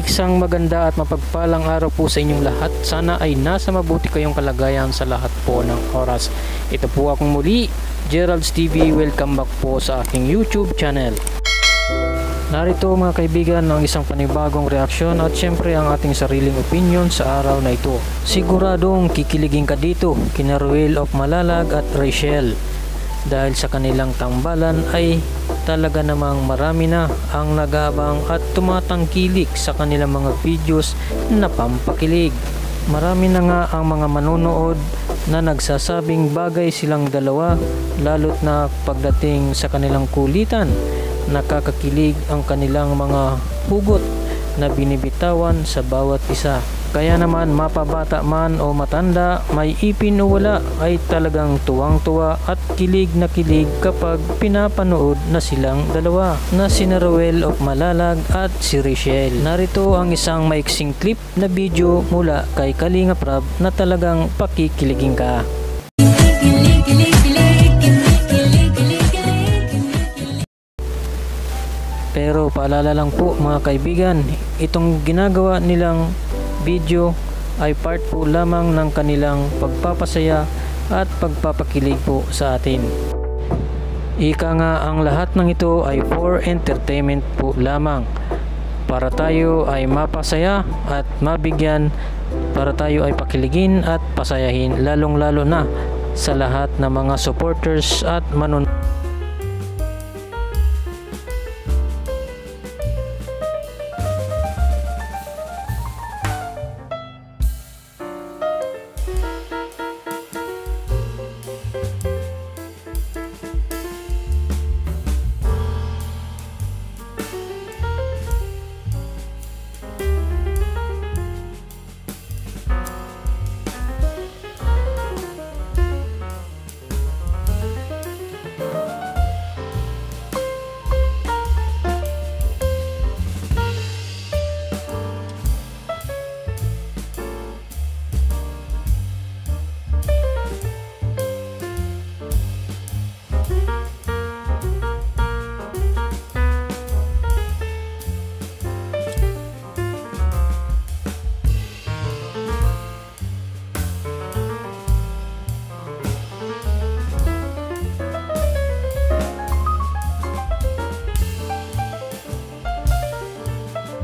Isang maganda at mapagpalang araw po sa inyong lahat. Sana ay nasa mabuti kayong kalagayan sa lahat po ng oras. Ito po akong muli, Gerald's TV. Welcome back po sa aking YouTube channel. Narito mga kaibigan ang isang panibagong reaksyon at syempre ang ating sariling opinion sa araw na ito. Siguradong kikiligin ka dito kina Ruel of Malalag at Rachel dahil sa kanilang tambalan ay talaga namang marami na ang nagabang at tumatangkilik sa kanilang mga videos na pampakilig. Marami na nga ang mga manonood na nagsasabing bagay silang dalawa, lalo't na pagdating sa kanilang kulitan. Nakakakilig ang kanilang mga hugot na binibitawan sa bawat isa. Kaya naman mapabata man o matanda, may ipin o wala, ay talagang tuwang-tuwa at kilig na kilig kapag pinapanood na silang dalawa na sina Ruel of Malalag at si Rachel. Narito ang isang maiksing clip na video mula kay Kalinga Prab na talagang pakikiligin ka. Pero paalala lang po mga kaibigan, itong ginagawa nilang video ay part po lamang ng kanilang pagpapasaya at pagpapakilig po sa atin. Ika nga ang lahat ng ito ay for entertainment po lamang, para tayo ay mapasaya at mabigyan, para tayo ay pakiligin at pasayahin, lalong lalo na sa lahat ng mga supporters at manonood